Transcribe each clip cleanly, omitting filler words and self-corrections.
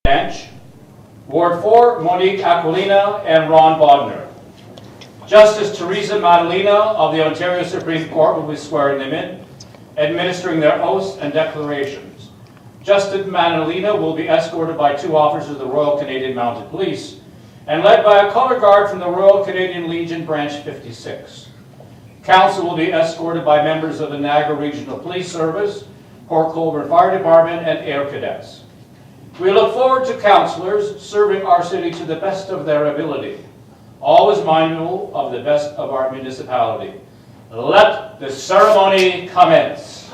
Bench. Ward 4, Monique Aquilina and Ron Bodner. Justice Teresa Madalena of the Ontario Supreme Court will be swearing them in, administering their oaths and declarations. Justice Madalena will be escorted by 2 officers of the Royal Canadian Mounted Police and led by a colour guard from the Royal Canadian Legion Branch 56. Council will be escorted by members of the Niagara Regional Police Service, Port Colborne Fire Department, and Air Cadets. We look forward to councillors serving our city to the best of their ability, always mindful of the best of our municipality. Let the ceremony commence.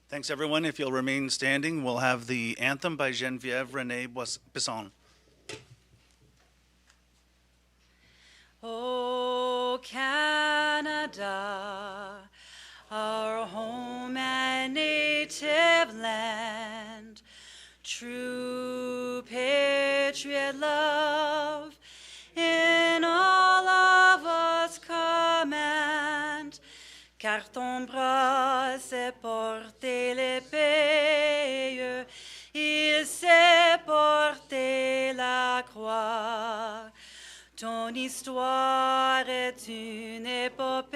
Thanks, everyone. If you'll remain standing, we'll have the anthem by Geneviève Renee Bisson. Oh, Canada, our home and native land, true patriot love in all of us command. Car ton bras sait porter l'épée, il sait porter la croix. Ton histoire est une épopée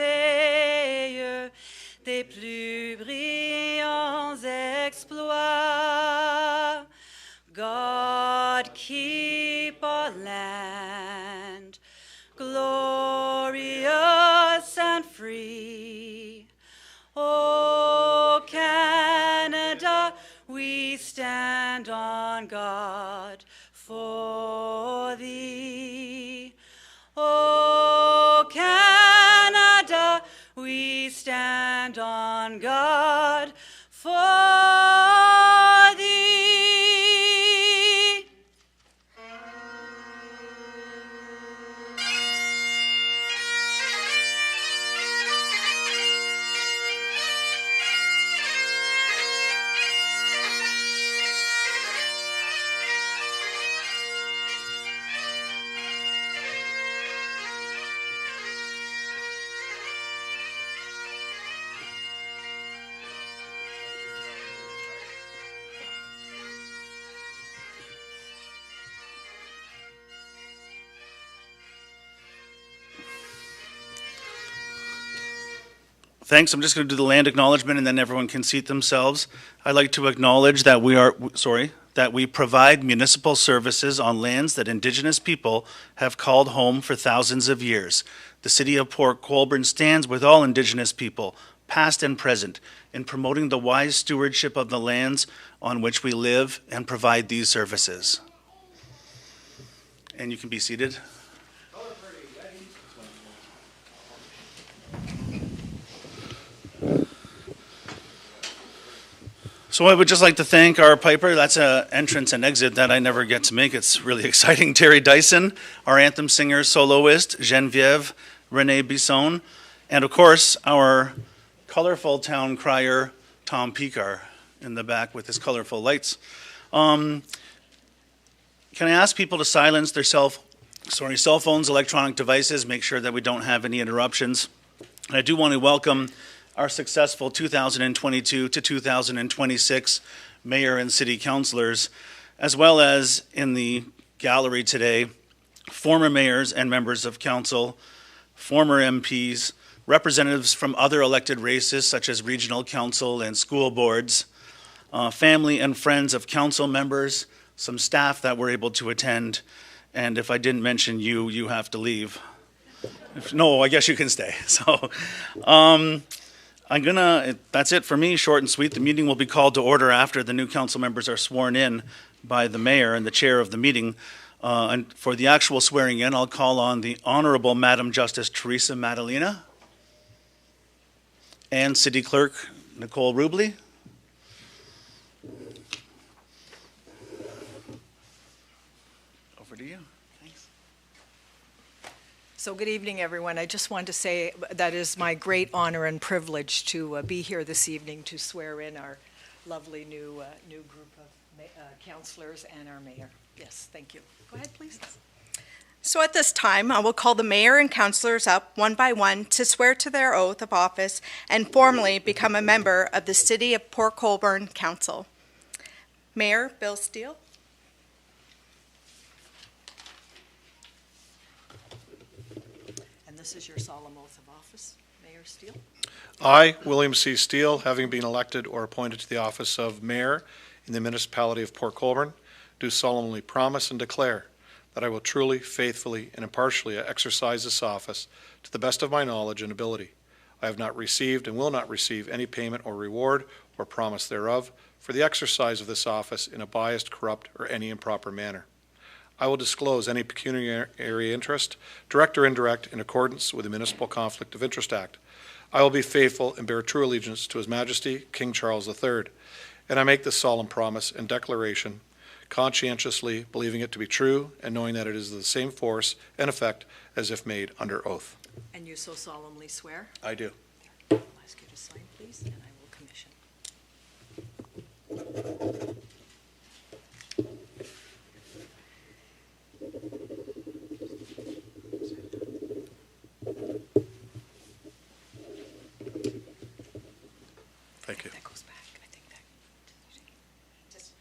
des plus brillants exploits. God keep our land glorious and free. Oh, Canada, we stand on guard for thee. Oh, Canada, we stand on guard for thee. Thanks. I'm just going to do the land acknowledgement, and then everyone can seat themselves. I'd like to acknowledge that we provide municipal services on lands that Indigenous people have called home for thousands of years. The City of Port Colborne stands with all Indigenous people, past and present, in promoting the wise stewardship of the lands on which we live and provide these services. And you can be seated. So I would just like to thank our piper. That's an entrance and exit that I never get to make. It's really exciting. Terry Dyson, our anthem singer, soloist, Geneviève Renee Bisson, and of course, our colorful town crier, Tom Picard, in the back with his colorful lights. Can I ask people to silence their cell phones, electronic devices, make sure that we don't have any interruptions. And I do want to welcome our successful 2022 to 2026 mayor and city councilors, as well as in the gallery today, former mayors and members of council, former MPs, representatives from other elected races such as regional council and school boards, family and friends of council members, some staff that were able to attend, and if I didn't mention you, you have to leave. No, I guess you can stay. So, that's it for me, short and sweet. The meeting will be called to order after the new council members are sworn in by the mayor and the chair of the meeting. And for the actual swearing in, I'll call on the Honorable Madam Justice Teresa Madalena and City Clerk Nicole Rubley. Over to you. Thanks. So good evening, everyone. I just wanted to say that is my great honor and privilege to be here this evening to swear in our lovely new group of councillors and our mayor. Yes, thank you. Go ahead, please. So at this time, I will call the mayor and councillors up one by one to swear to their oath of office and formally become a member of the City of Port Colborne Council. Mayor Bill Steele. And this is your solemn oath of office, Mayor Steele. I, William C. Steele, having been elected or appointed to the office of mayor in the municipality of Port Colborne, do solemnly promise and declare that I will truly, faithfully, and impartially exercise this office to the best of my knowledge and ability. I have not received and will not receive any payment or reward or promise thereof for the exercise of this office in a biased, corrupt, or any improper manner. I will disclose any pecuniary interest, direct or indirect, in accordance with the Municipal Conflict of Interest Act. I will be faithful and bear true allegiance to His Majesty, King Charles III, and I make this solemn promise and declaration conscientiously believing it to be true and knowing that it is of the same force and effect as if made under oath. And you so solemnly swear? I do. I'll ask you to sign, please, and I will commission. Thank you. That goes back. I think that. Just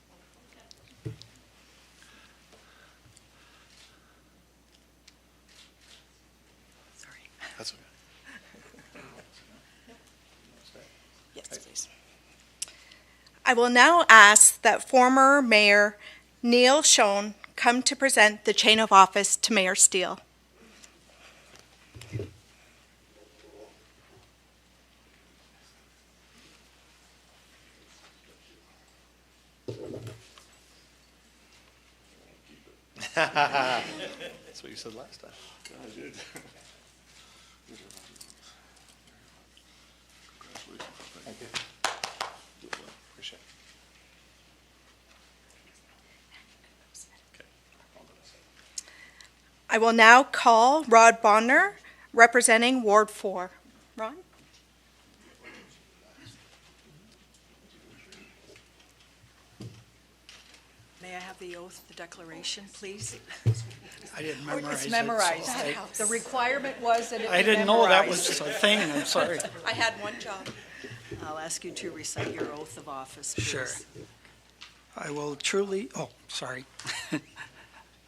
sorry. That's okay. Yes, please. I will now ask that former Mayor Neil Schoen come to present the chain of office to Mayor Steele. That's what you said last time. I did. Thank you. Appreciate it. I will now call Rod Bonner, representing Ward 4. Ron? May I have the oath, the declaration, please? I didn't memorize It's it. memorized. so The requirement was that it be I didn't know that was memorized. a thing, I'm sorry. I had one job. I'll ask you to recite your oath of office, please. Sure. I will truly, sorry.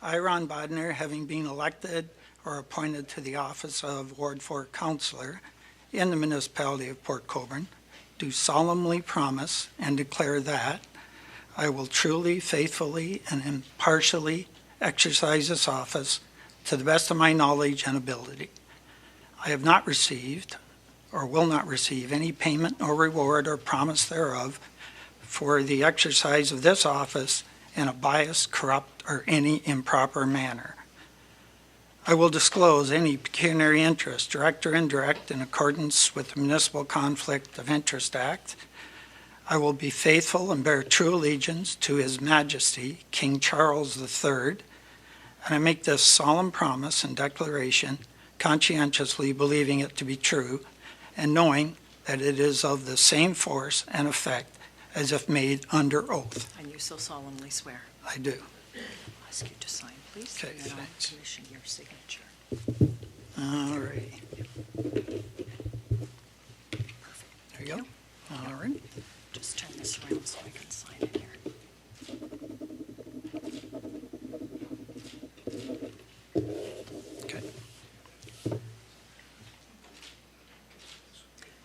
I, Ron Bodner, having been elected or appointed to the office of Ward 4 Councillor in the municipality of Port Colborne, do solemnly promise and declare that I will truly, faithfully, and impartially exercise this office to the best of my knowledge and ability. I have not received or will not receive any payment or reward or promise thereof for the exercise of this office in a biased, corrupt, or any improper manner. I will disclose any pecuniary interest, direct or indirect, in accordance with the Municipal Conflict of Interest Act. I will be faithful and bear true allegiance to His Majesty, King Charles III, and I make this solemn promise and declaration conscientiously believing it to be true and knowing that it is of the same force and effect as if made under oath. And you so solemnly swear. I do. I'll ask you to sign, please. Okay, And then I'll thanks. commission your signature. All righty. There you go. All right. Just turn this around so I can sign it here. Okay.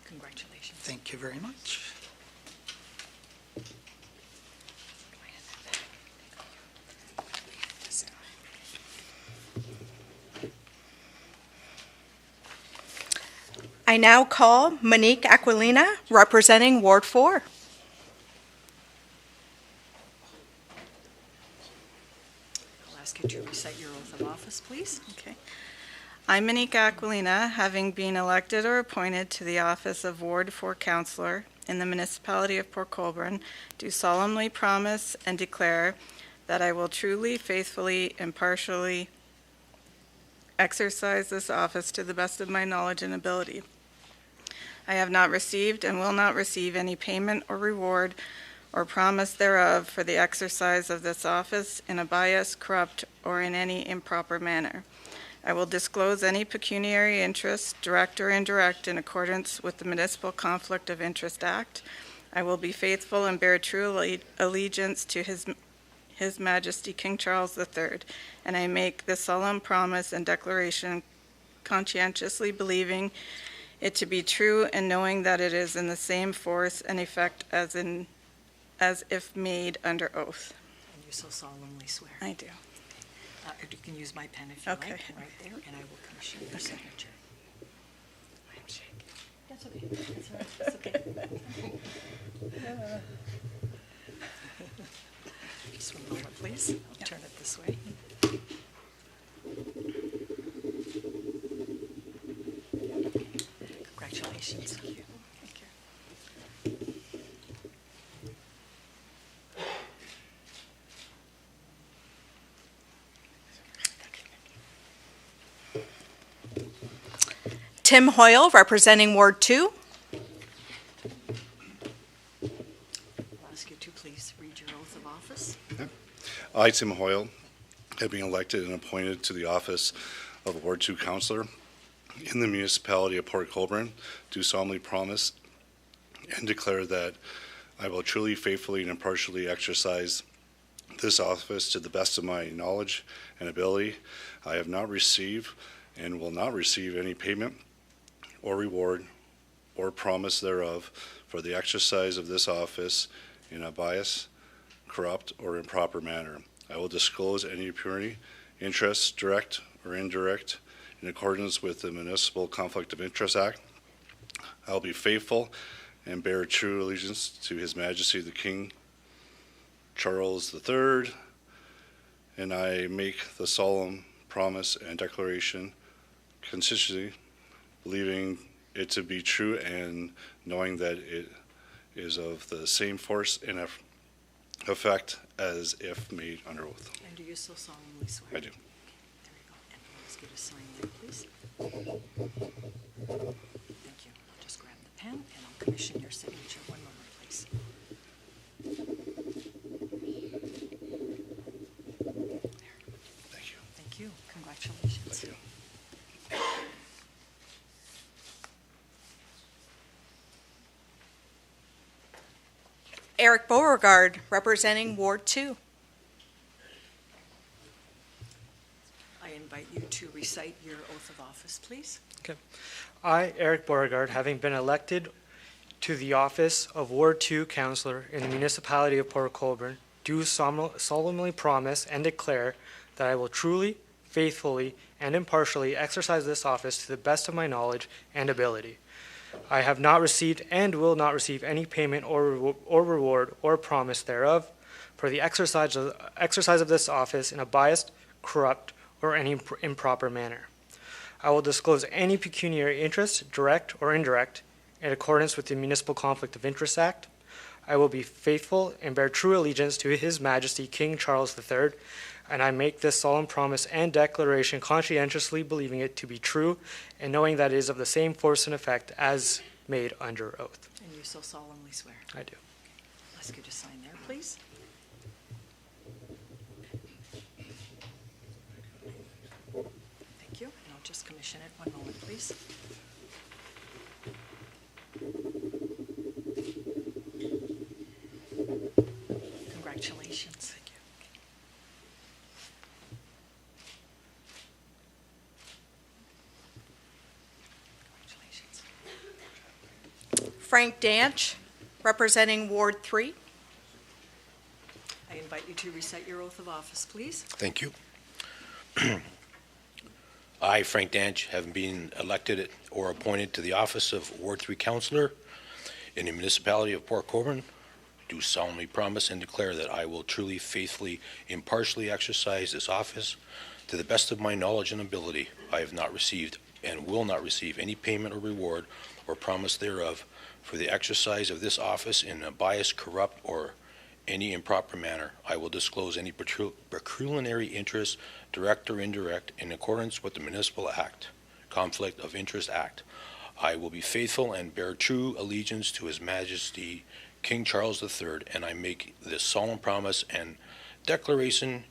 Congratulations. Thank you very much. I now call Monique Aquilina, representing Ward 4. I'll ask you to recite your oath of office, please. Okay. I, Monique Aquilina, having been elected or appointed to the office of Ward 4 Councillor in the municipality of Port Colborne, do solemnly promise and declare that I will truly, faithfully, impartially exercise this office to the best of my knowledge and ability. I have not received and will not receive any payment or reward or promise thereof for the exercise of this office in a biased, corrupt, or in any improper manner. I will disclose any pecuniary interest, direct or indirect, in accordance with the Municipal Conflict of Interest Act. I will be faithful and bear true allegiance to His Majesty King Charles III, and I make this solemn promise and declaration conscientiously believing it to be true and knowing that it is in the same force and effect as if made under oath. And you so solemnly swear. I do. You can use my pen if you Okay. like, right there, and I will commission your signature. Handshake. That's okay. That's all right. That's okay. Just one moment, please. I'll turn it this way. Congratulations. Thank you. Thank you. Tim Hoyle, representing Ward 2. I'll ask you to please read your oath of office. I, Tim Hoyle, have been elected and appointed to the office of Ward 2 Councillor in the municipality of Port Colborne, do solemnly promise and declare that I will truly, faithfully, and impartially exercise this office to the best of my knowledge and ability. I have not received and will not receive any payment or reward or promise thereof for the exercise of this office in a biased, corrupt, or improper manner. I will disclose any pecuniary interest, direct or indirect, in accordance with the Municipal Conflict of Interest Act. I will be faithful and bear true allegiance to His Majesty the King Charles III, and I make the solemn promise and declaration consistently believing it to be true and knowing that it is of the same force and effect as if made under oath. And do you so solemnly swear? I do. There you go. And I'll ask you to sign there, please. Thank you. I'll just grab the pen and I'll commission your signature. One moment, please. Thank you. Thank you. Congratulations. Thank you. Eric Beauregard, representing Ward 2. I invite you to recite recite your oath of office, please? I, Eric Beauregard, having been elected to the office of Ward 2 Councillor in the municipality of Port Colborne, do solemnly promise and declare that I will truly, faithfully, and impartially exercise this office to the best of my knowledge and ability. I have not received and will not receive any payment or reward or promise thereof for the exercise of this office in a biased, corrupt, or any improper manner. I will disclose any pecuniary interest, direct or indirect, in accordance with the Municipal Conflict of Interest Act. I will be faithful and bear true allegiance to His Majesty King Charles III, and I make this solemn promise and declaration conscientiously believing it to be true and knowing that it is of the same force and effect as made under oath. And you so solemnly swear. I do. I'll ask you to sign there, please. Thank you. And I'll just commission it. One moment, please. Congratulations. Thank you. Congratulations. Frank Danch, representing Ward 3. I invite you to recite your oath of office, please. Thank you. I, Frank Danch, having been elected or appointed to the office of Ward 3 Councillor in the municipality of Port Colborne, do solemnly promise and declare that I will truly, faithfully, impartially exercise this office to the best of my knowledge and ability. I have not received and will not receive any payment or reward or promise thereof for the exercise of this office in a biased, corrupt, or any improper manner. I will disclose any pecuniary interest, direct or indirect, in accordance with the Municipal Act, Conflict of Interest Act. I will be faithful and bear true allegiance to His Majesty King Charles III, and I make this solemn promise and declaration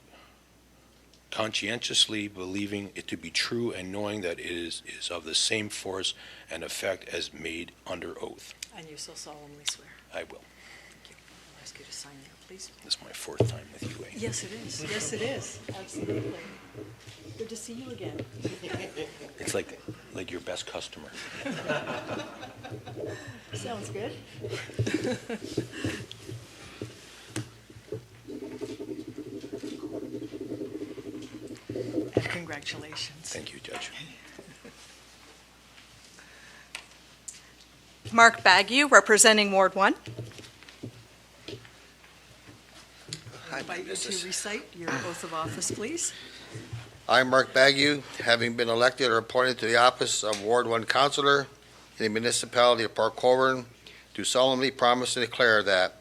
conscientiously believing it to be true and knowing that it is of the same force and effect as made under oath. And you so solemnly swear. I will. Thank you. I'll ask you to sign there, please. This is my fourth time with you, eh? Yes, it is. Yes, it is. Absolutely. Good to see you again. It's like your best customer. Sounds good. And congratulations. Thank you, Judge. Mark Bagu, representing Ward 1. I invite you to recite your oath of office, please. I, Mark Bagu, having been elected or appointed to the office of Ward 1 Councillor in the municipality of Port Colborne, do solemnly promise and declare that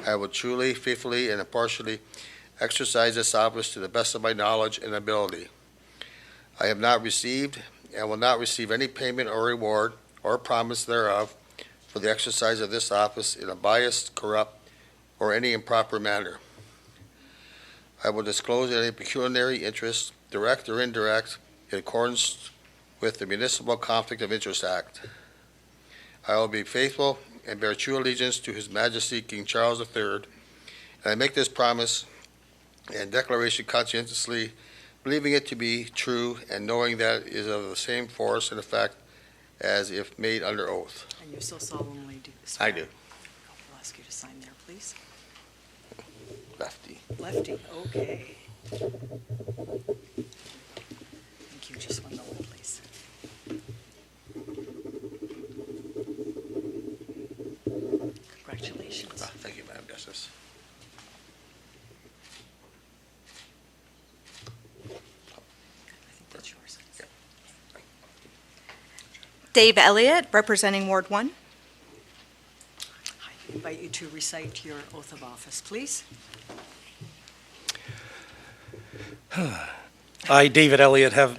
I will truly, faithfully, and impartially exercise this office to the best of my knowledge and ability. I have not received and will not receive any payment or reward or promise thereof for the exercise of this office in a biased, corrupt, or any improper manner. I will disclose any pecuniary interest, direct or indirect, in accordance with the Municipal Conflict of Interest Act. I will be faithful and bear true allegiance to His Majesty King Charles III, and I make this promise and declaration conscientiously, believing it to be true and knowing that it is of the same force and effect as if made under oath. And you so solemnly do swear. I do. I'll ask you to sign there, please. Lefty. Lefty, okay. Thank you. Just one moment, please. Congratulations. Thank you, Madam Justice. I think that's yours. Dave Elliott, representing Ward 1. I invite you to recite your oath of office, please. I, David Elliott, having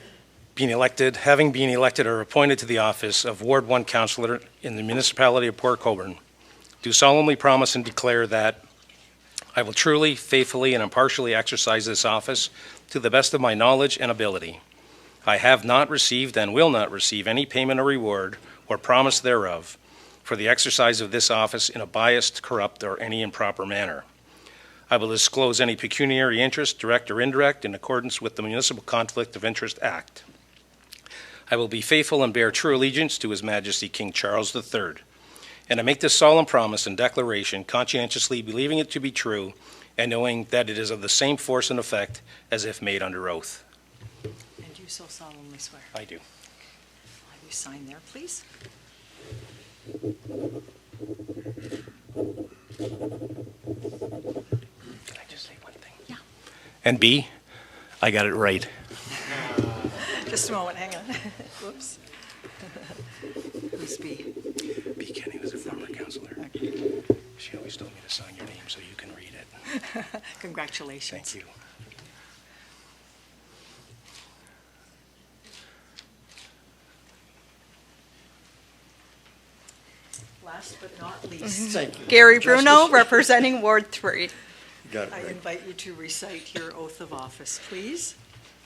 been elected or appointed to the office of Ward 1 Councillor in the municipality of Port Colborne, do solemnly promise and declare that I will truly, faithfully, and impartially exercise this office to the best of my knowledge and ability. I have not received and will not receive any payment or reward or promise thereof for the exercise of this office in a biased, corrupt, or any improper manner. I will disclose any pecuniary interest, direct or indirect, in accordance with the Municipal Conflict of Interest Act. I will be faithful and bear true allegiance to His Majesty King Charles III. And I make this solemn promise and declaration conscientiously believing it to be true and knowing that it is of the same force and effect as if made under oath. And you so solemnly swear. I do. I'll have you sign there, please. Can I just say one thing? Yeah. And B, I got it right. Just a moment, hang on. Whoops. Who's B? B. Kenny was a former counselor. She always told me to sign your name so you can read it. Congratulations. Thank you. Last but not least, Gary Bruno, representing Ward 3. Got it I right. invite you to recite your oath of office, please.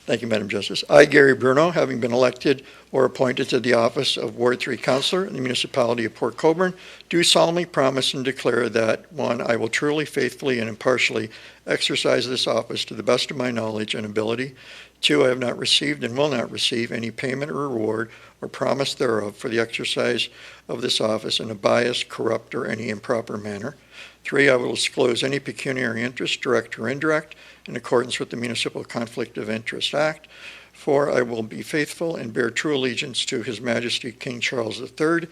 Thank you, Madam Justice. I, Gary Bruno, having been elected or appointed to the office of Ward 3 Councillor in the municipality of Port Colborne, do solemnly promise and declare that, 1, I will truly, faithfully, and impartially exercise this office to the best of my knowledge and ability. 2, I have not received and will not receive any payment or reward or promise thereof for the exercise of this office in a biased, corrupt, or any improper manner. 3, I will disclose any pecuniary interest, direct or indirect, in accordance with the Municipal Conflict of Interest Act. 4, I will be faithful and bear true allegiance to His Majesty King Charles III,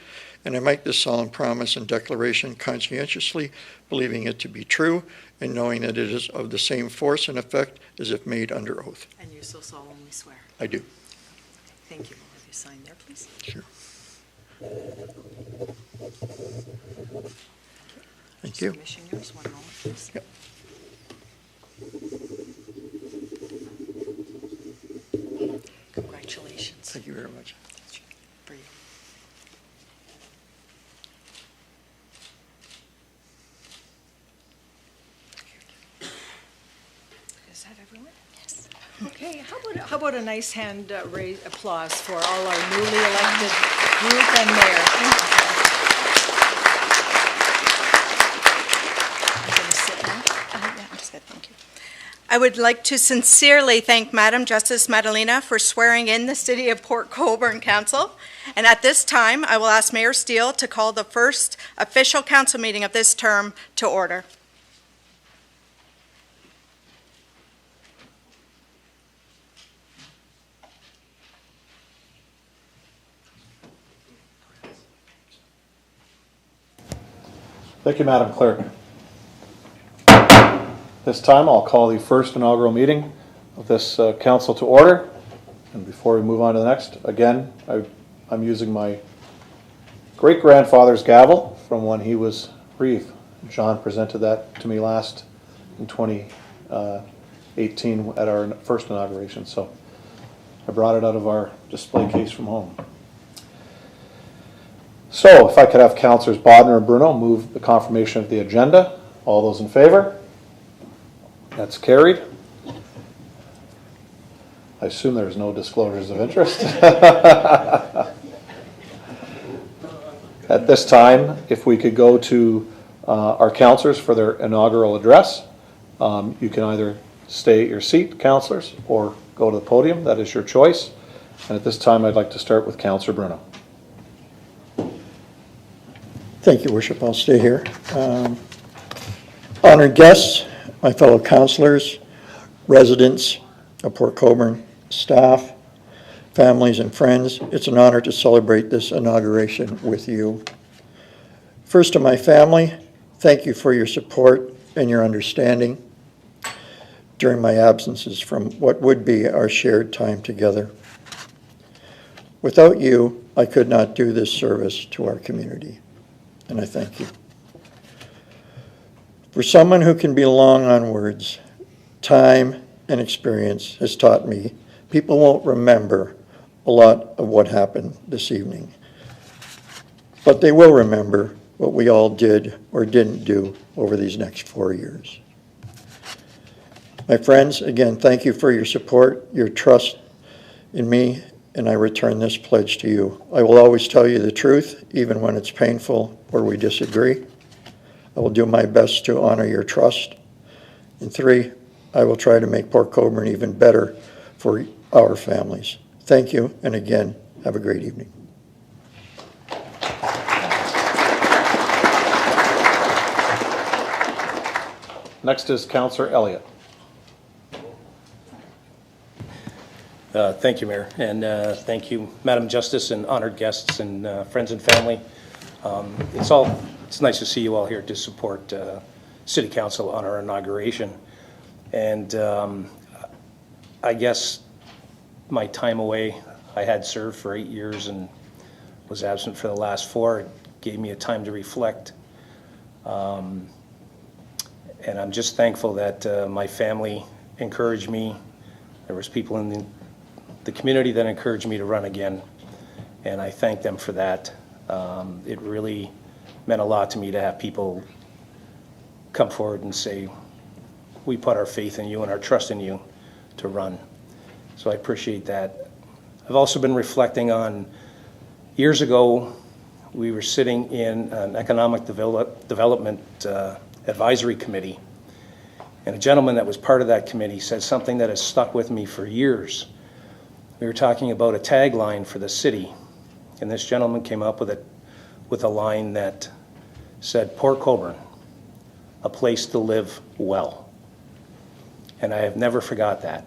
and I make this solemn promise and declaration conscientiously, believing it to be true, and knowing that it is of the same force and effect as if made under oath. And you so solemnly swear. I do. Thank you. I'll have you sign there, please. Sure. Thank you. Submission yours, one moment, please. Yep. Congratulations. Thank you very much. For you. Is that everyone? Yes. Okay, how about a nice hand raise applause for all our newly elected youth and mayor. I'm going to sit now. Yeah, I'm just good, thank you. I would like to sincerely thank Madam Justice Madalena for swearing in the City of Port Colborne Council. And at this time, I will ask Mayor Steele to call the first official council meeting of this term to order. Thank you, Madam Clerk. This time, I'll call the first inaugural meeting of this council to order. And before we move on to the next, again, I'm using my great-grandfather's gavel from when he was brief. John presented that to me last in 2018 at our first inauguration, so I brought it out of our display case from home. So, if I could have Councillors Bodner and Bruno move the confirmation of the agenda. All those in favor? That's carried. I assume there's no disclosures of interest. At this time, if we could go to our councillors for their inaugural address. You can either stay at your seat, councillors, or go to the podium. That is your choice. And at this time, I'd like to start with Councillor Bruno. Thank you, Worship. I'll stay here. Honored guests, my fellow councillors, residents of Port Colborne, staff, families, and friends, it's an honor to celebrate this inauguration with you. First, to my family, thank you for your support and your understanding during my absences from what would be our shared time together. Without you, I could not do this service to our community, and I thank you. For someone who can be long on words, time and experience has taught me people won't remember a lot of what happened this evening, but they will remember what we all did or didn't do over these next 4 years. My friends, again, thank you for your support, your trust in me, and I return this pledge to you. I will always tell you the truth, even when it's painful or we disagree. I will do my best to honor your trust. And 3, I will try to make Port Colborne even better for our families. Thank you, and again, Have a great evening. Next is Councillor Elliott. Thank you, Mayor, and thank you, Madam Justice, and honored guests and friends and family. It's nice to see you all here to support City Council on our inauguration. And I guess my time away, I had served for 8 years and was absent for the last 4. It gave me a time to reflect. And I'm just thankful that my family encouraged me. There was people in the community that encouraged me to run again, and I thank them for that. It really meant a lot to me to have people come forward and say, we put our faith in you and our trust in you to run. So I appreciate that. I've also been reflecting on years ago, we were sitting in an economic development advisory committee, and a gentleman that was part of that committee said something that has stuck with me for years. We were talking about a tagline for the city, and this gentleman came up with a line that said, Port Colborne, a place to live well. And I have never forgot that.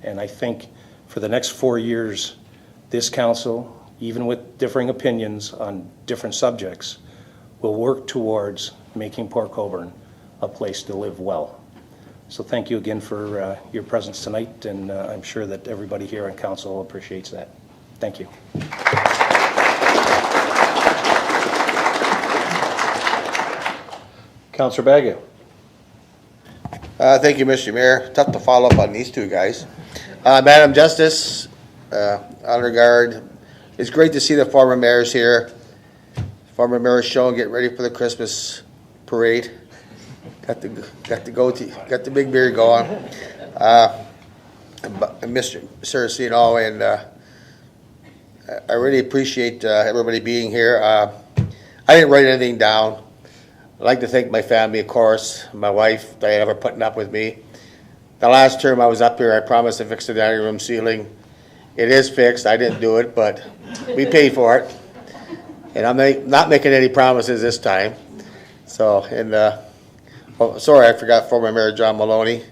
And I think for the next 4 years, this council, even with differing opinions on different subjects, will work towards making Port Colborne a place to live well. So thank you again for your presence tonight, and I'm sure that everybody here on council appreciates that. Thank you. Councillor Bagu. Thank you, Mr. Mayor. Tough to follow up on these two guys. Madam Justice, Honor Guard, it's great to see the former mayors here. Former Mayor Schoen getting ready for the Christmas parade. Got the big beard going. Mr. Seracino, and I really appreciate everybody being here. I didn't write anything down. I'd like to thank my family, of course, my wife, Diana, for putting up with me. The last term I was up here, I promised to fix the dining room ceiling. It is fixed. I didn't do it, but we paid for it. And I'm not making any promises this time. So, and sorry, I forgot former Mayor John Maloney.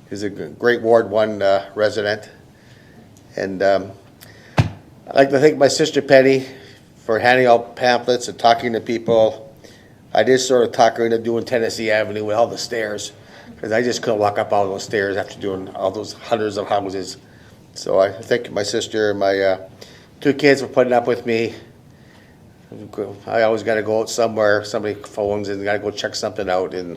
He's a great Ward 1 resident. And I'd like to thank my sister Penny for handing out pamphlets and talking to people. I did sort of talk her into doing Tennessee Avenue with all the stairs, because I just couldn't walk up all those stairs after doing all those hundreds of houses. So I thank my sister and my 2 kids for putting up with me. I always got to go out somewhere, somebody phones and got to go check something out. And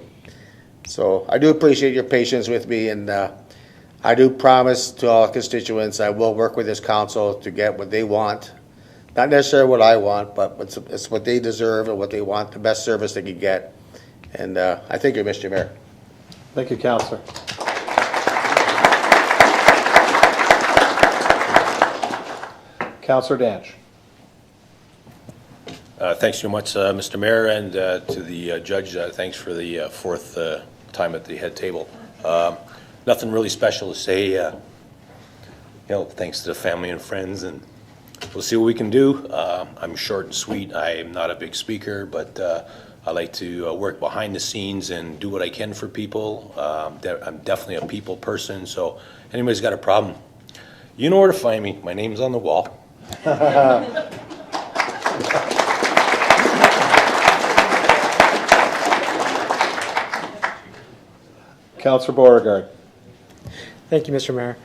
so I do appreciate your patience with me, and I do promise to all constituents I will work with this council to get what they want. Not necessarily what I want, but it's what they deserve and what they want, the best service they can get. And I thank you, Mr. Mayor. Thank you, Councillor. Councillor Danch. Thanks so much, Mr. Mayor, and to the judge, thanks for the 4th time at the head table. Nothing really special to say, thanks to the family and friends, and we'll see what we can do. I'm short and sweet. I'm not a big speaker, but I like to work behind the scenes and do what I can for people. I'm definitely a people person, so anybody's got a problem, you know where to find me. My name's on the wall. Councillor Beauregard. Thank you, Mr. Mayor.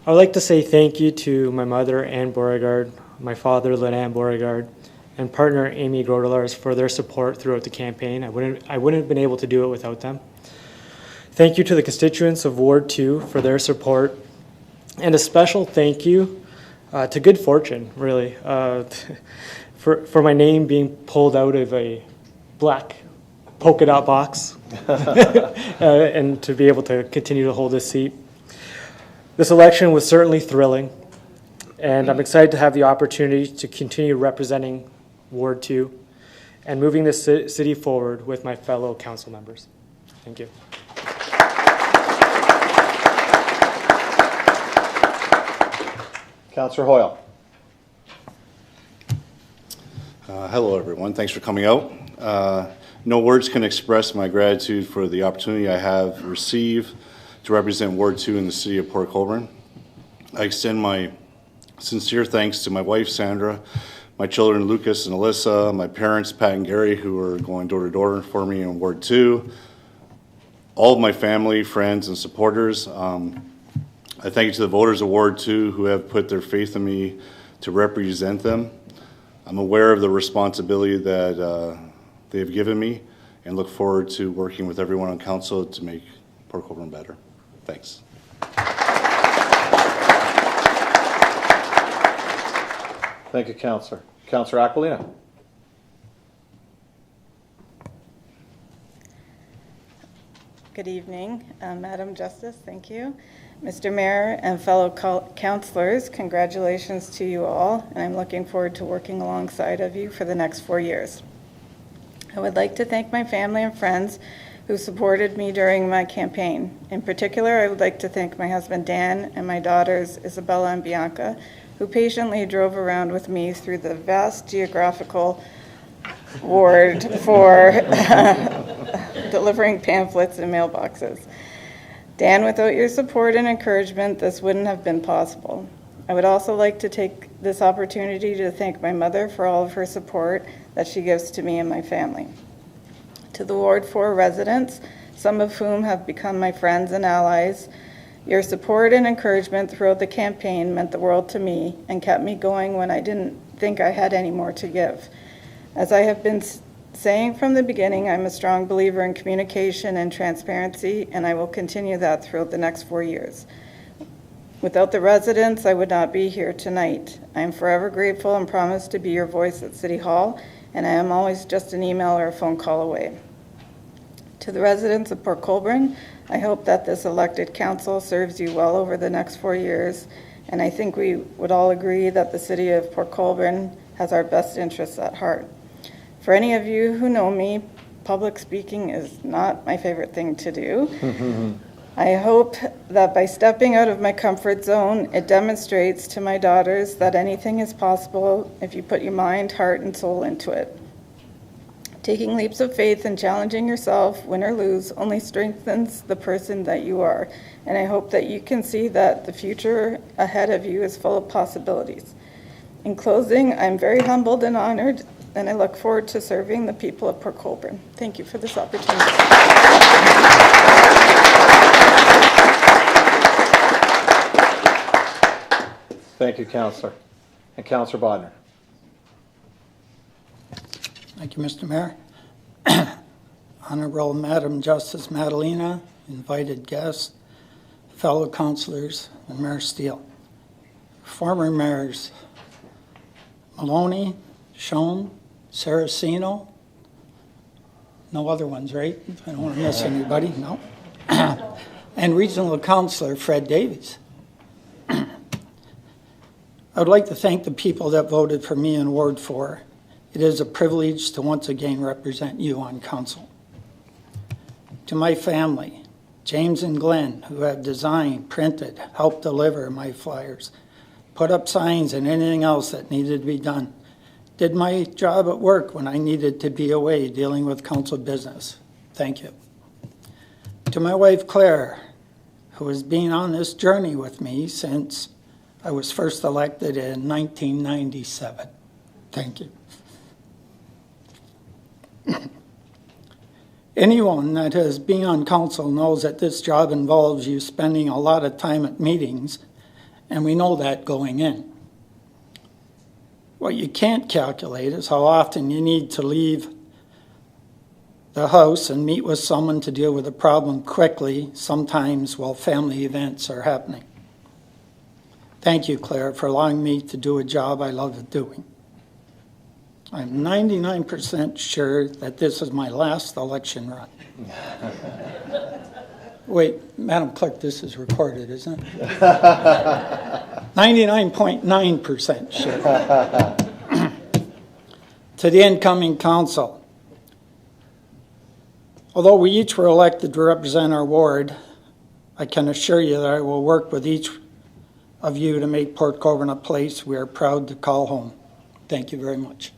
I would like to say thank you to my mother, Ann Beauregard, my father, Lenan Beauregard, and partner, Amy Grodelars, for their support throughout the campaign. I wouldn't have been able to do it without them. Thank you to the constituents of Ward 2 for their support, and a special thank you to good fortune, really, for my name being pulled out of a black polka dot box and to be able to continue to hold this seat. This election was certainly thrilling, and I'm excited to have the opportunity to continue representing Ward 2 and moving this city forward with my fellow council members. Thank you. Councillor Hoyle. Hello, everyone. Thanks for coming out. No words can express my gratitude for the opportunity I have received to represent Ward 2 in the city of Port Colborne. I extend my sincere thanks to my wife, Sandra, my children, Lucas and Alyssa, my parents, Pat and Gary, who are going door to door for me in Ward 2, all of my family, friends, and supporters. I thank you to the voters of Ward 2 who have put their faith in me to represent them. I'm aware of the responsibility that they have given me and look forward to working with everyone on council to make Port Colborne better. Thanks. Thank you, Councillor. Councillor Aquilina. Good evening, Madam Justice, thank you. Mr. Mayor and fellow councillors, congratulations to you all, and I'm looking forward to working alongside of you for the next 4 years. I would like to thank my family and friends who supported me during my campaign. In particular, I would like to thank my husband Dan and my daughters Isabella and Bianca, who patiently drove around with me through the vast geographical ward for delivering pamphlets and mailboxes. Dan, without your support and encouragement, this wouldn't have been possible. I would also like to take this opportunity to thank my mother for all of her support that she gives to me and my family. To the Ward 4 residents, some of whom have become my friends and allies, your support and encouragement throughout the campaign meant the world to me and kept me going when I didn't think I had any more to give. As I have been saying from the beginning, I'm a strong believer in communication and transparency, and I will continue that throughout the next 4 years. Without the residents, I would not be here tonight. I am forever grateful and promise to be your voice at City Hall, and I am always just an email or a phone call away. To the residents of Port Colborne, I hope that this elected council serves you well over the next 4 years, and I think we would all agree that the city of Port Colborne has our best interests at heart. For any of you who know me, public speaking is not my favorite thing to do. I hope that by stepping out of my comfort zone, it demonstrates to my daughters that anything is possible if you put your mind, heart, and soul into it. Taking leaps of faith and challenging yourself, win or lose, only strengthens the person that you are. And I hope that you can see that the future ahead of you is full of possibilities. In closing, I'm very humbled and honored, and I look forward to serving the people of Port Colborne. Thank you for this opportunity. Thank you, Councillor. And Councillor Bodner. Thank you, Mr. Mayor. Honorable Madam Justice Madalena, invited guests, fellow councillors, and Mayor Steele. Former mayors Maloney, Schoen, Saraceno, no other ones, right? I don't want to miss anybody, no. And Regional Councillor Fred Davies. I would like to thank the people that voted for me in Ward 4. It is a privilege to once again represent you on council. To my family, James and Glenn, who have designed, printed, helped deliver my flyers, put up signs and anything else that needed to be done, did my job at work when I needed to be away dealing with council business. Thank you. To my wife, Claire, who has been on this journey with me since I was first elected in 1997. Thank you. Anyone that has been on council knows that this job involves you spending a lot of time at meetings, and we know that going in. What you can't calculate is how often you need to leave the house and meet with someone to deal with a problem quickly, sometimes while family events are happening. Thank you, Claire, for allowing me to do a job I love doing. I'm 99% sure that this is my last election run. Wait, Madam Clerk, this is recorded, isn't it? 99.9% sure. To the incoming council, although we each were elected to represent our ward, I can assure you that I will work with each of you to make Port Colborne a place we are proud to call home. Thank you very much.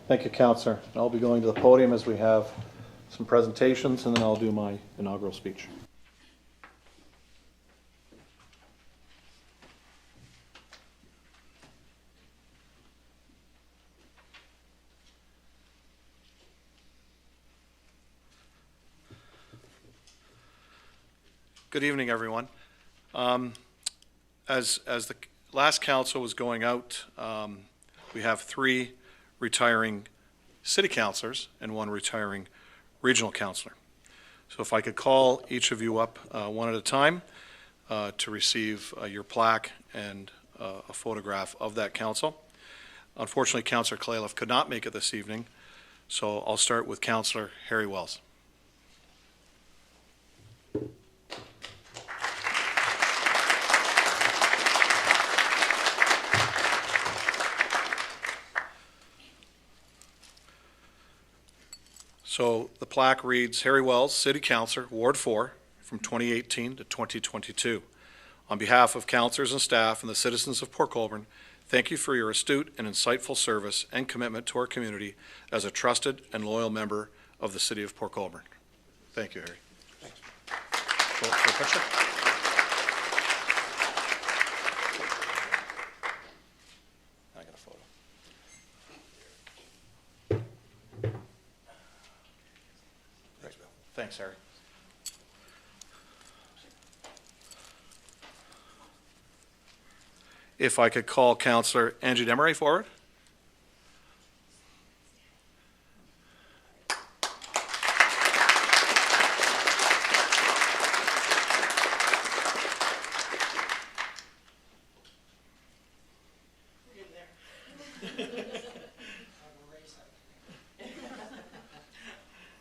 Thank you, Counselor. I'll be going to the podium as we have some presentations, and then I'll do my inaugural speech. Good evening, everyone. As the last council was going out, we have 3 retiring city councilors and 1 retiring regional councilor. So if I could call each of you up one at a time to receive your plaque and a photograph of that council. Unfortunately, Councillor Califf could not make it this evening, so I'll start with Councillor Harry Wells. So the plaque reads, Harry Wells, City Councillor, Ward 4, from 2018 to 2022. On behalf of councillors and staff and the citizens of Port Colborne, thank you for your astute and insightful service and commitment to our community as a trusted and loyal member of the City of Port Colborne. Thank you, Harry. Thanks. For a picture? I got a photo. Thanks, Harry. If I could call Councillor Angie Demery forward.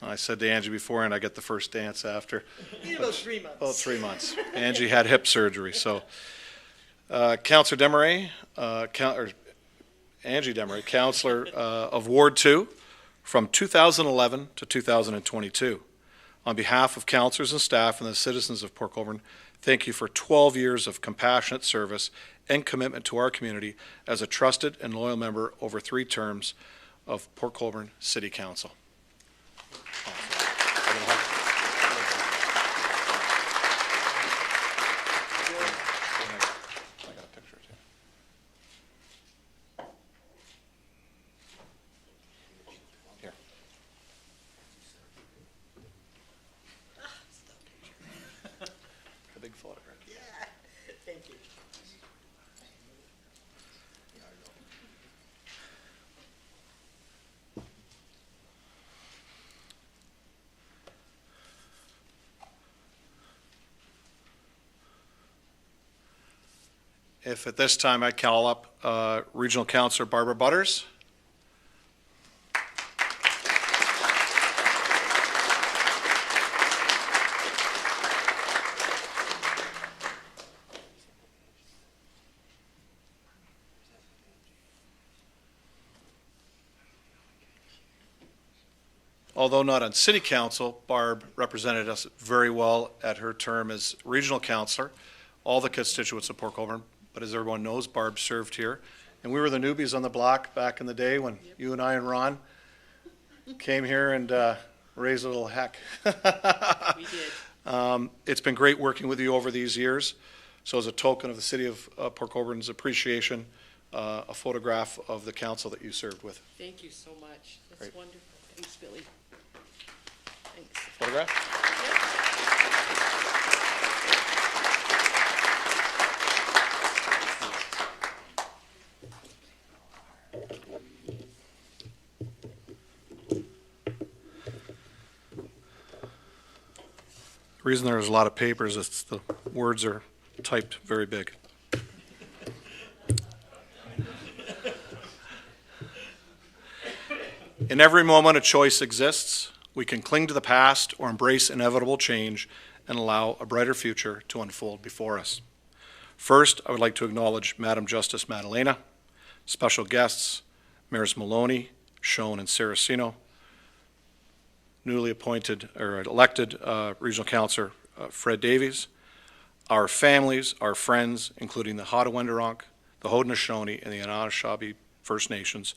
I said to Angie before, and I get the first dance after. About 3 months. About 3 months. Angie had hip surgery, so. Councillor Demery, Angie Demery, Councillor of Ward 2 from 2011 to 2022. On behalf of councillors and staff and the citizens of Port Colborne, thank you for 12 years of compassionate service and commitment to our community as a trusted and loyal member over 3 terms of Port Colborne City Council. If at this time I call up Regional Councillor Barbara Butters. Although not on City Council, Barb represented us very well at her term as Regional Councillor, all the constituents of Port Colborne. But as everyone knows, Barb served here. And we were the newbies on the block back in the day when you and I and Ron came here and raised a little heck. We did. It's been great working with you over these years. So as a token of the City of Port Colborne's appreciation, a photograph of the council that you served with. Thank you so much. That's Great. wonderful. Thanks, Billy. Thanks. Photograph? The reason there's a lot of papers is the words are typed very big. In every moment, a choice exists. We can cling to the past or embrace inevitable change and allow a brighter future to unfold before us. First, I would like to acknowledge Madam Justice Madalena, special guests, Mayors Maloney, Schoen, and Saraceno, newly appointed or elected Regional Councillor Fred Davies, our families, our friends, including the Haudenosaunee, the Haudenosaunee, and the Anishinaabe First Nations,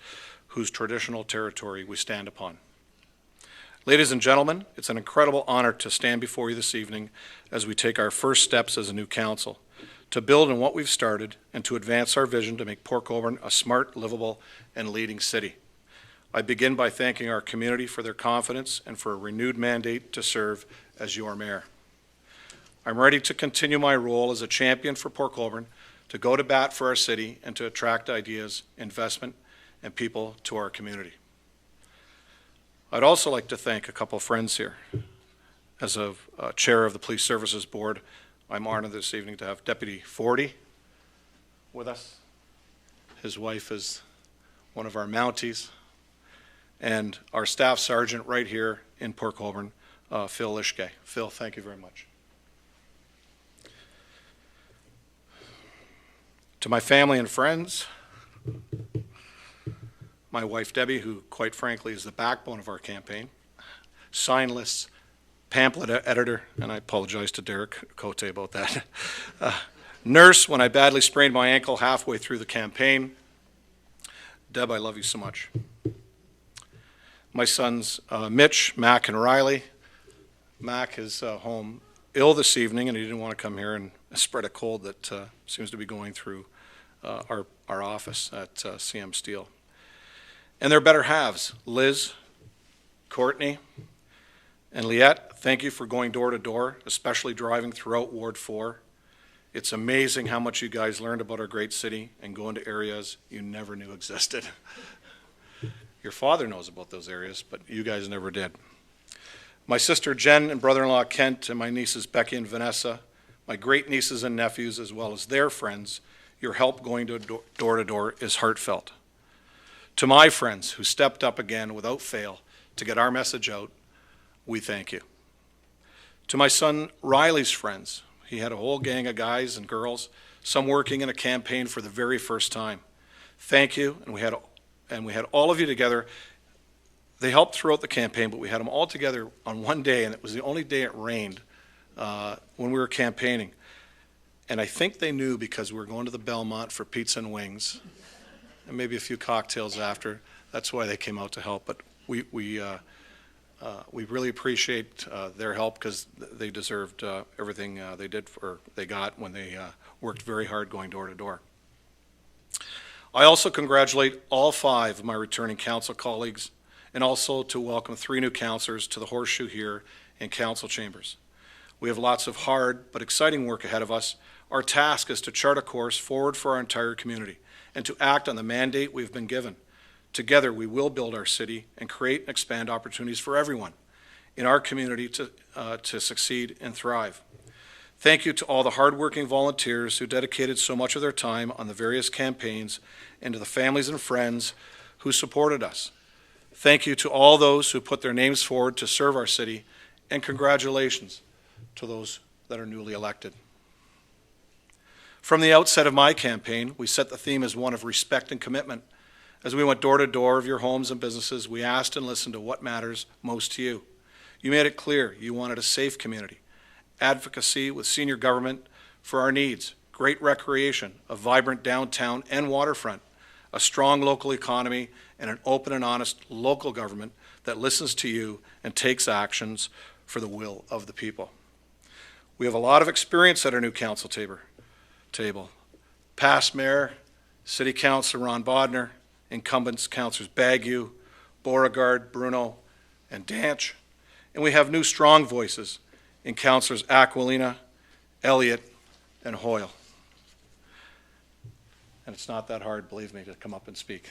whose traditional territory we stand upon. Ladies and gentlemen, it's an incredible honor to stand before you this evening as we take our first steps as a new council, to build on what we've started and to advance our vision to make Port Colborne a smart, livable, and leading city. I begin by thanking our community for their confidence and for a renewed mandate to serve as your mayor. I'm ready to continue my role as a champion for Port Colborne, to go to bat for our city and to attract ideas, investment, and people to our community. I'd also like to thank a couple of friends here. As a chair of the Police Services Board, I'm honored this evening to have Deputy Forty with us. His wife is one of our Mounties. And our staff sergeant right here in Port Colborne, Phil Lishke. Phil, thank you very much. To my family and friends, my wife Debbie, who quite frankly is the backbone of our campaign, sign lists, pamphlet editor, and I apologize to Derek Cote about that, nurse when I badly sprained my ankle halfway through the campaign. Deb, I love you so much. My sons, Mitch, Mac, and Riley. Mac is home ill this evening, and he didn't want to come here and spread a cold that seems to be going through our office at CM Steel. And their better halves, Liz, Courtney, and Liette. Thank you for going door to door, especially driving throughout Ward 4. It's amazing how much you guys learned about our great city and go into areas you never knew existed. Your father knows about those areas, but you guys never did. My sister Jen and brother-in-law Kent and my nieces Becky and Vanessa, my great nieces and nephews, as well as their friends, your help going door to door is heartfelt. To my friends who stepped up again without fail to get our message out, we thank you. To my son Riley's friends, he had a whole gang of guys and girls, some working in a campaign for the very first time. Thank you, and we had all of you together. They helped throughout the campaign, but we had them all together on one day, and it was the only day it rained when we were campaigning. And I think they knew because we were going to the Belmont for pizza and wings, and maybe a few cocktails after. That's why they came out to help. But we really appreciate their help because they deserved everything they got when they worked very hard going door to door. I also congratulate all 5 of my returning council colleagues, and also to welcome 3 new councilors to the Horseshoe here in council chambers. We have lots of hard but exciting work ahead of us. Our task is to chart a course forward for our entire community and to act on the mandate we've been given. Together, we will build our city and create and expand opportunities for everyone in our community to succeed and thrive. Thank you to all the hardworking volunteers who dedicated so much of their time on the various campaigns, and to the families and friends who supported us. Thank you to all those who put their names forward to serve our city, and congratulations to those that are newly elected. From the outset of my campaign, we set the theme as one of respect and commitment. As we went door to door of your homes and businesses, we asked and listened to what matters most to you. You made it clear you wanted a safe community, advocacy with senior government for our needs, great recreation, a vibrant downtown and waterfront, a strong local economy, and an open and honest local government that listens to you and takes actions for the will of the people. We have a lot of experience at our new council table. Past Mayor, City Councilor Ron Bodner, incumbents Councilors Bagu, Beauregard, Bruno, and Danch, and we have new strong voices in Councilors Aquilina, Elliott, and Hoyle. And it's not that hard, believe me, to come up and speak.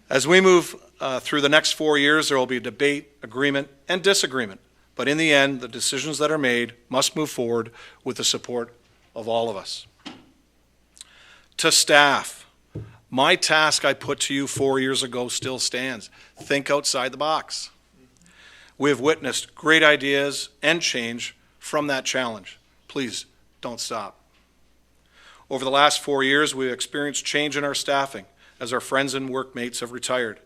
As we move through the next 4 years, there will be debate, agreement, and disagreement. But in the end, the decisions that are made must move forward with the support of all of us. To staff, my task I put to you 4 years ago still stands. Think outside the box. We have witnessed great ideas and change from that challenge. Please don't stop. Over the last 4 years, we have experienced change in our staffing as our friends and workmates have retired.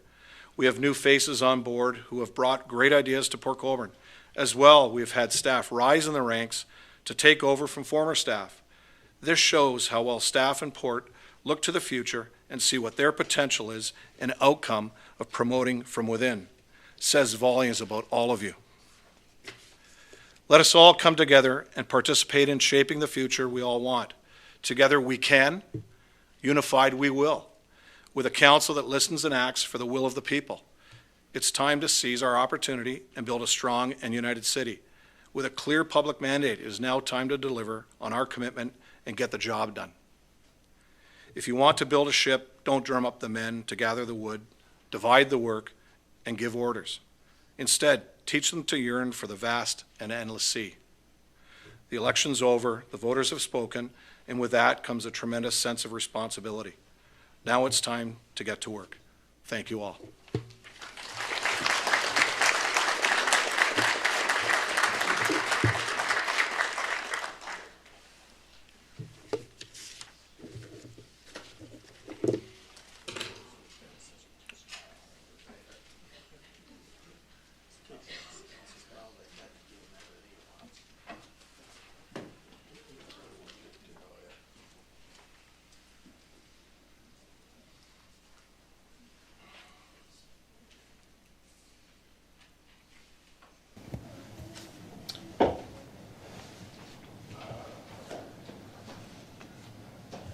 We have new faces on board who have brought great ideas to Port Colborne. As well, we've had staff rise in the ranks to take over from former staff. This shows how well staff in Port look to the future and see what their potential is and outcome of promoting from within. Says volumes about all of you. Let us all come together and participate in shaping the future we all want. Together we can, unified we will, with a council that listens and acts for the will of the people. It's time to seize our opportunity and build a strong and united city. With a clear public mandate, it is now time to deliver on our commitment and get the job done. If you want to build a ship, don't drum up the men to gather the wood, divide the work, and give orders. Instead, teach them to yearn for the vast and endless sea. The election's over, the voters have spoken, and with that comes a tremendous sense of responsibility. Now it's time to get to work. Thank you all.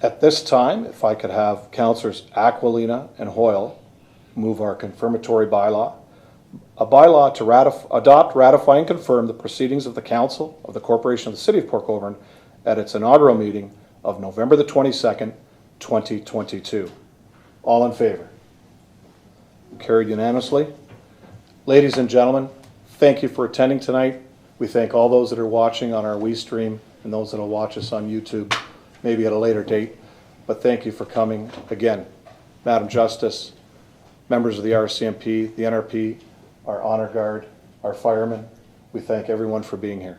At this time, if I could have Councillors Aquilina and Hoyle move our confirmatory bylaw. A bylaw to adopt, ratify, and confirm the proceedings of the Council of the Corporation of the City of Port Colborne at its inaugural meeting of November the 22nd, 2022. All in favor? Carried unanimously. Ladies and gentlemen, thank you for attending tonight. We thank all those that are watching on our WeeStream and those that will watch us on YouTube, maybe at a later date, but thank you for coming again. Madam Justice, members of the RCMP, the NRP, our honor guard, our firemen, we thank everyone for being here.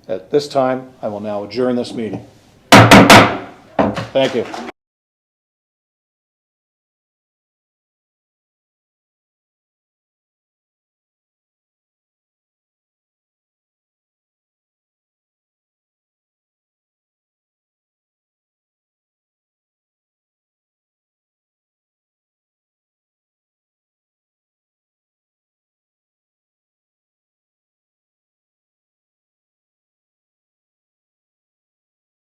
At this time, I will now adjourn this meeting. Thank you.